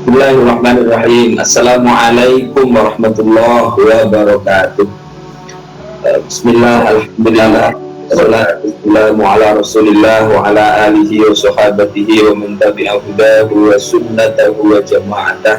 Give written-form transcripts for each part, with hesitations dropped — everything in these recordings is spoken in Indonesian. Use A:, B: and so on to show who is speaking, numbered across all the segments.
A: Bismillahirrahmanirrahim. Assalamualaikum warahmatullahi wabarakatuh. Bismillah, alhamdulillah, wassalamu ala rasulillah wa ala alihi wa sahabatihi wa man tabi'a hudahu wa sunnatahu wa jama'atah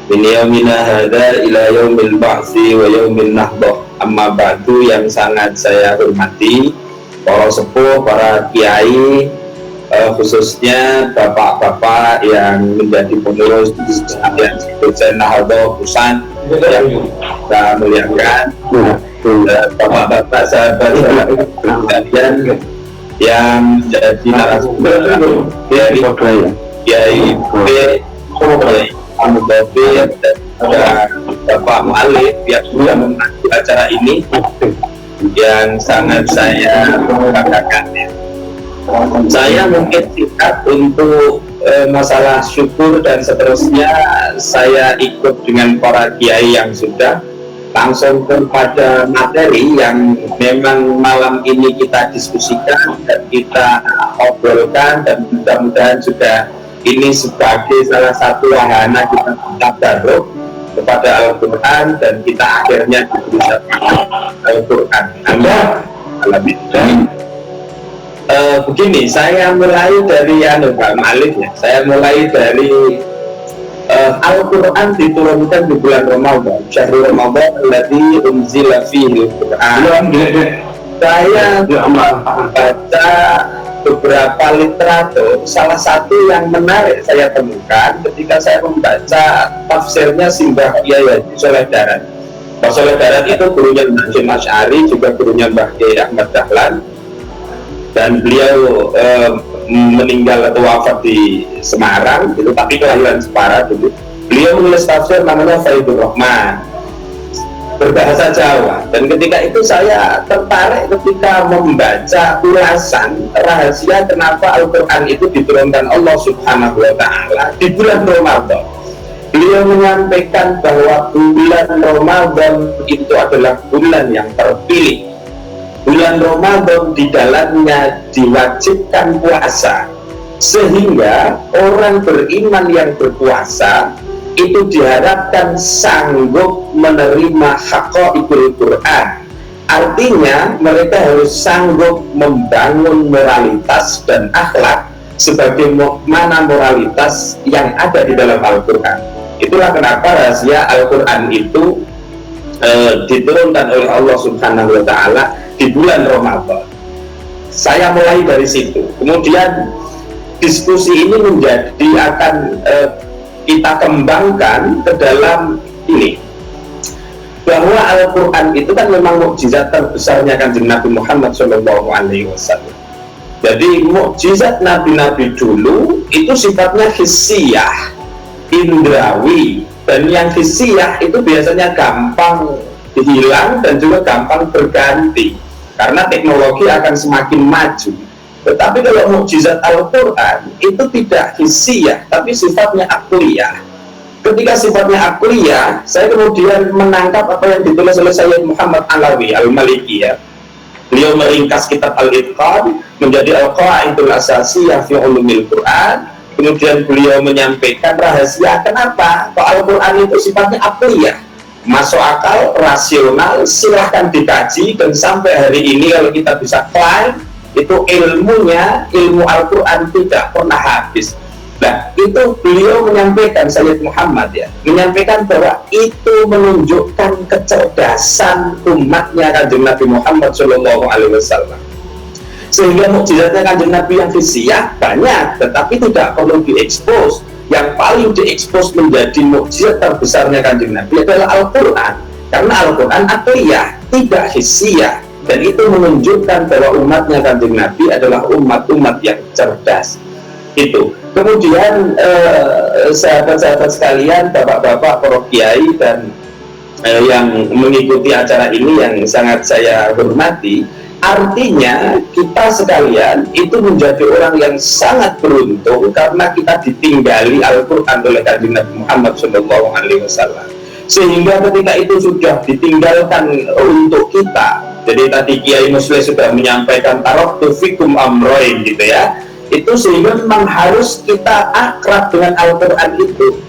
A: min yaumina hadha ila yaumil ba'thi wa yaumil nahdah. Amma ba'du, yang sangat saya hormati para sepuh, para kiai, khususnya bapak-bapak yang menjadi pengurus yang dosen Nahdlatul Pusat yang kita muliakan, bapak-bapak sahabat-sahabat sekalian yang menjadi narasumber dari Kiai Mudofir dan Bapak Mu'alif yang sudah memandu acara ini, yang sangat saya banggakan. Saya mungkin singkat untuk masalah syukur dan seterusnya. Saya ikut dengan para kiai yang sudah langsung kepada materi yang memang malam ini kita diskusikan dan kita obrolkan, dan mudah-mudahan juga ini sebagai salah satu wahana kita tabarruk kepada Al-Quran dan kita akhirnya diberi Al-Quran. Alhamdulillah. Begini, saya mulai dari Pak Malik ya. Saya mulai dari Al-Quran diturunkan di bulan Ramadan, Syahrul Ramadan alladzi unzila fihi Al-Quran. Saya membaca beberapa literatur. Salah satu yang menarik saya temukan ketika saya membaca tafsirnya Simbah Kiai Haji Sholeh Darat. Mbah Sholeh Darat itu gurunya Mbah Hasyim Asy'ari, juga gurunya Mbah Kiai Ahmad Dahlan, dan beliau meninggal atau wafat di Semarang itu, tapi kelahiran Jepara dulu. Beliau menulis tafsir namanya Faidul Rahman, berbahasa Jawa, dan ketika itu saya tertarik ketika membaca ulasan rahasia kenapa Al-Quran itu diturunkan Allah Subhanahu wa Ta'ala di bulan Ramadan. Beliau menyampaikan bahwa bulan Ramadan itu adalah bulan yang terpilih. Bulan Ramadan di dalamnya diwajibkan puasa, sehingga orang beriman yang berpuasa itu diharapkan sanggup menerima haqaiqul Quran. Artinya mereka harus sanggup membangun moralitas dan akhlak sebagaimana moralitas yang ada di dalam Al-Quran. Itulah kenapa rahasia Al-Quran itu diturunkan oleh Allah Subhanahu wa Ta'ala di bulan Ramadan. Saya mulai dari situ. Kemudian diskusi ini menjadi akan kita kembangkan ke dalam ini, bahwa Al-Quran itu kan memang mukjizat terbesarnya Kanjeng Nabi Muhammad SAW. Jadi mukjizat nabi-nabi dulu itu sifatnya hissiyah, indrawi, dan yang hissiyah itu biasanya gampang hilang dan juga gampang berganti karena teknologi akan semakin maju. Tetapi kalau mukjizat Al-Quran itu tidak hissiyah, tapi sifatnya akliyah. Ketika sifatnya akliyah, saya kemudian menangkap apa yang ditulis oleh Sayyid Muhammad Alawi Al-Maliki ya. Beliau meringkas kitab Al-Itqan menjadi Al-Qaidul Asasiyah fi Ulumil Quran. Kemudian beliau menyampaikan rahasia kenapa kok Al-Quran itu sifatnya akliyah, masuk akal, rasional. Silahkan dikaji, dan sampai hari ini kalau kita bisa klaim itu ilmunya, ilmu Al-Quran tidak pernah habis. Nah, itu beliau menyampaikan, Sayyid Muhammad ya, menyampaikan bahwa itu menunjukkan kecerdasan umatnya Kanjeng Nabi Muhammad SAW. Sehingga mukjizatnya Kanjeng Nabi yang hissiyah banyak, tetapi tidak perlu diekspos. Yang paling diekspos menjadi mukjizat terbesarnya Kanjeng Nabi adalah Al-Quran, karena Al-Quran akliyah, tidak hissiyah. Dan itu menunjukkan bahwa umatnya Kanjeng Nabi adalah umat-umat yang cerdas. Itu. Kemudian sahabat-sahabat sekalian, bapak-bapak, para kiai, dan yang mengikuti acara ini yang sangat saya hormati, artinya kita sekalian itu menjadi orang yang sangat beruntung karena kita ditinggali Al-Quran oleh Kanjeng Nabi Muhammad SAW. Sehingga ketika itu sudah ditinggalkan untuk kita. Jadi tadi Kiai Muslim sudah menyampaikan taraktu fikum amroin gitu ya. itu, sehingga memang harus kita akrab dengan Al-Quran itu.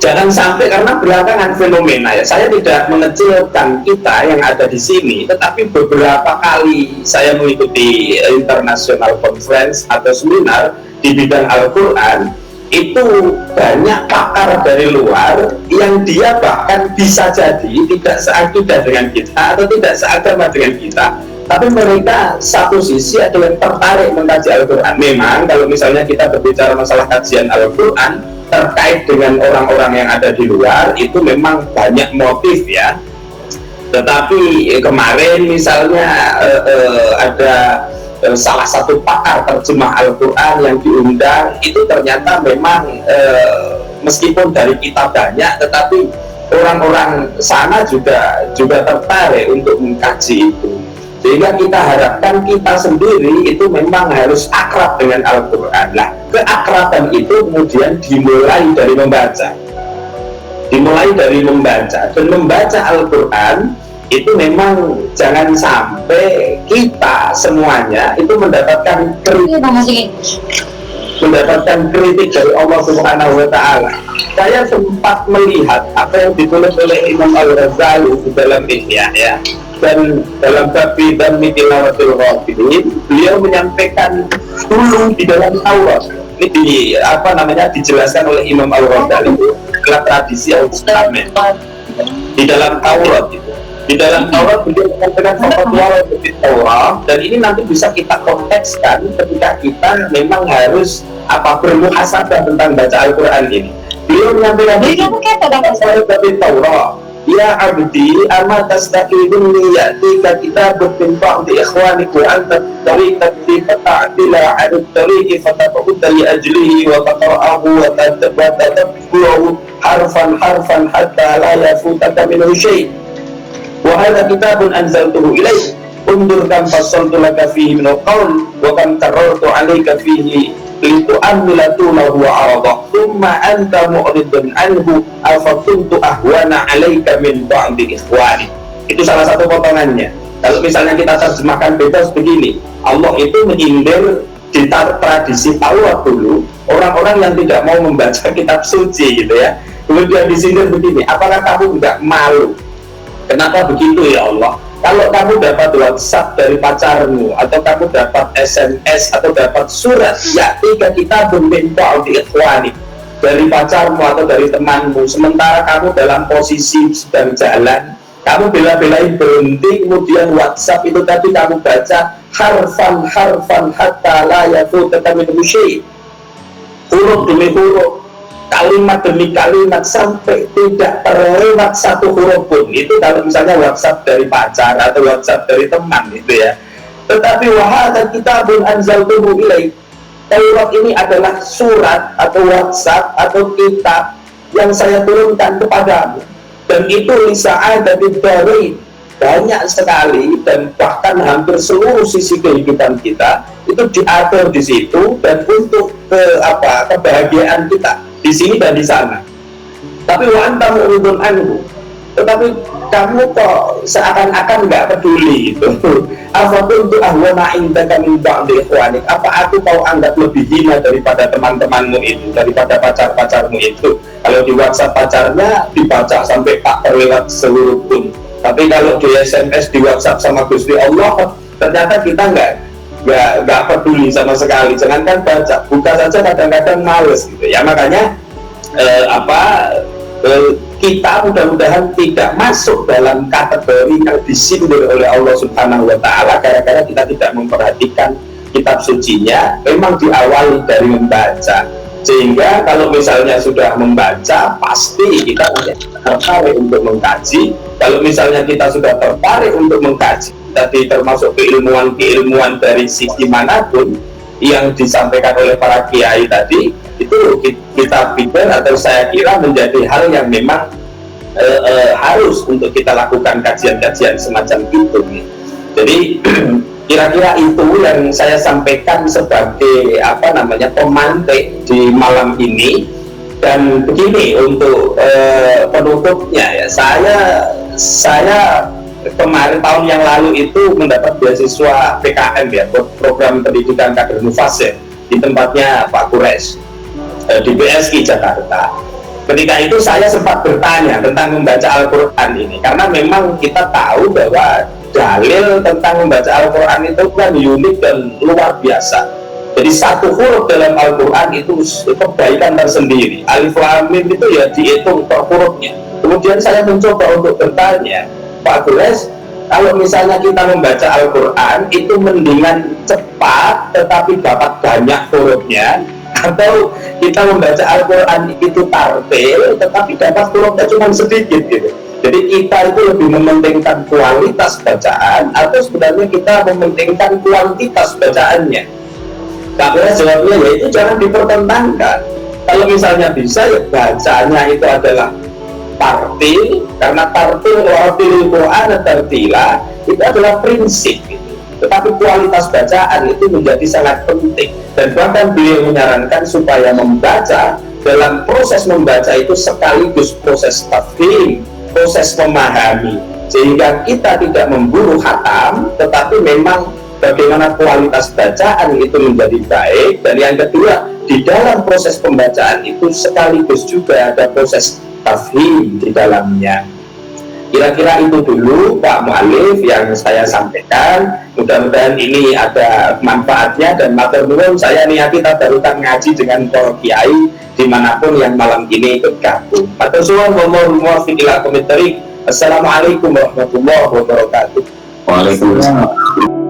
A: Jangan sampai, karena belakangan fenomena ya, saya tidak mengecilkan kita yang ada di sini, tetapi beberapa kali saya mengikuti international conference atau seminar di bidang Al-Quran, itu banyak pakar dari luar yang dia bahkan bisa jadi tidak seakidah dengan kita atau tidak seagama dengan kita, tapi mereka satu sisi ada yang tertarik mengkaji Al-Quran. Memang kalau misalnya kita berbicara masalah kajian Al-Quran terkait dengan orang-orang yang ada di luar, itu memang banyak motif ya. Tetapi kemarin misalnya ada salah satu pakar terjemah Al-Quran yang diundang, itu ternyata memang meskipun dari kita banyak, tetapi orang-orang sana juga tertarik untuk mengkaji itu. Sehingga kita harapkan kita sendiri itu memang harus akrab dengan Al-Quran. Nah, keakraban itu kemudian dimulai dari membaca. Dan membaca Al-Quran itu memang jangan sampai kita semuanya itu mendapatkan kritik dari Allah Subhanahu wa Ta'ala. Saya sempat melihat apa yang ditulis oleh Imam Al-Ghazali di dalam Ihya ya. Dan dalam babi dan mitilawatil ghafilin, beliau menyampaikan dulu di dalam Taurat. Ini dijelaskan oleh Imam Al-Ghazali dalam tradisi Al-Islam di dalam Taurat itu. Di dalam Taurat beliau menyampaikan Taurat, dan ini nanti bisa kita kontekskan ketika kita memang harus bermuhasabah tentang baca Al-Quran ini. Beliau menyampaikan di Taurat, ya abdi ama tastaqidun yatika kitabun min ba'di ikhwanik wa anta tariqati fata'dila 'ala tariqi fataqud li ajlihi wa taqra'ahu wa tatabba'u harfan hatta la yafutaka minhu syai'. Wa hadha kitabun anzaltuhu ilayk undur kam fassaltu laka fihi min al-qawl wa kam karartu 'alayka fihi litu'ammila tulahu aradah thumma anta mu'ridun anhu afakuntu ahwana 'alaika min ba'di ikhwani. Itu salah satu potongannya. Kalau misalnya kita terjemahkan bebas begini, Allah itu menyindir di tradisi Taurat dulu orang-orang yang tidak mau membaca kitab suci gitu ya. Kemudian disindir begini, apakah kamu tidak malu? Kenapa begitu ya Allah? Kalau kamu dapat WhatsApp dari pacarmu, atau kamu dapat SMS, atau dapat surat, ya kita berminta di ikhwani dari pacarmu atau dari temanmu, sementara kamu dalam posisi sedang jalan, kamu bela-belain berhenti, kemudian WhatsApp itu tadi kamu baca harfan hatta la yafutaka min syai', huruf demi huruf, kalimat demi kalimat, sampai tidak terlewat satu huruf pun. Itu kalau misalnya WhatsApp dari pacar atau WhatsApp dari teman gitu ya. Tetapi wahada kitabun anzaltuhu ilaik, Taurat ini adalah surat atau WhatsApp atau kitab yang saya turunkan kepadamu, dan itu lisa'ada bidari, banyak sekali, dan bahkan hampir seluruh sisi kehidupan kita itu diatur di situ, dan untuk kebahagiaan kita di sini dan di sana. Tapi wa anta mu'ridun anhu, tetapi kamu kok seakan-akan nggak peduli itu. Apa kuntu ahwana indaka min ba'di ikhwanik, apa aku kau anggap lebih hina daripada teman-temanmu itu, daripada pacar-pacarmu itu? Kalau di WhatsApp pacarnya dibaca sampai tak terlewat seluruh pun, tapi kalau di SMS di WhatsApp sama Gusti Allah, ternyata kita nggak peduli sama sekali. Jangankan baca, buka saja kadang-kadang males gitu ya. Makanya kita mudah-mudahan tidak masuk dalam kategori yang disindir oleh Allah Subhanahu wa Ta'ala gara-gara kita tidak memperhatikan kitab sucinya. Memang diawali dari membaca, sehingga kalau misalnya sudah membaca, pasti kita tertarik untuk mengkaji. Kalau misalnya kita sudah tertarik untuk mengkaji, tadi termasuk keilmuan dari sisi manapun yang disampaikan oleh para kiai tadi, itu kita pikir atau saya kira menjadi hal yang memang harus untuk kita lakukan kajian-kajian semacam itu. Jadi kira-kira itu yang saya sampaikan sebagai pemantik di malam ini. Dan begini untuk penutupnya ya, saya kemarin tahun yang lalu itu mendapat beasiswa PKM ya, program pendidikan kader mufasir, di tempatnya Pak Kures di PSI Jakarta. Ketika itu saya sempat bertanya tentang membaca Al-Quran ini, karena memang kita tahu bahwa dalil tentang membaca Al-Quran itu kan unik dan luar biasa. Jadi satu huruf dalam Al-Quran itu kebaikan tersendiri. Alif Lam Mim itu ya dihitung per hurufnya. Kemudian saya mencoba untuk bertanya, Pak Gures, kalau misalnya kita membaca Al-Quran itu mendingan cepat tetapi dapat banyak hurufnya, atau kita membaca Al-Quran itu tartil tetapi dapat hurufnya cuma sedikit gitu. Jadi kita itu lebih mementingkan kualitas bacaan atau sebenarnya kita mementingkan kuantitas bacaannya? Karena jawabnya yaitu jangan dipertentangkan. Kalau misalnya bisa ya bacanya itu adalah tartil, karena tartil watil Quran tartila itu adalah prinsip gitu. Tetapi kualitas bacaan itu menjadi sangat penting, dan bahkan beliau menyarankan supaya membaca, dalam proses membaca itu sekaligus proses tafhim, proses memahami, sehingga kita tidak memburu hatam, tetapi memang bagaimana kualitas bacaan itu menjadi baik. Dan yang kedua, di dalam proses pembacaan itu sekaligus juga ada proses tafhim di dalamnya. Kira-kira itu dulu Pak Mu'alif yang saya sampaikan. Mudah-mudahan ini ada manfaatnya, dan matur nuwun saya niati tadarusan ngaji dengan para kiai dimanapun yang malam ini bergabung. Matur suwun, mohon muwafiq ila komit thariq. Assalamualaikum warahmatullahi wabarakatuh.
B: Waalaikumsalam.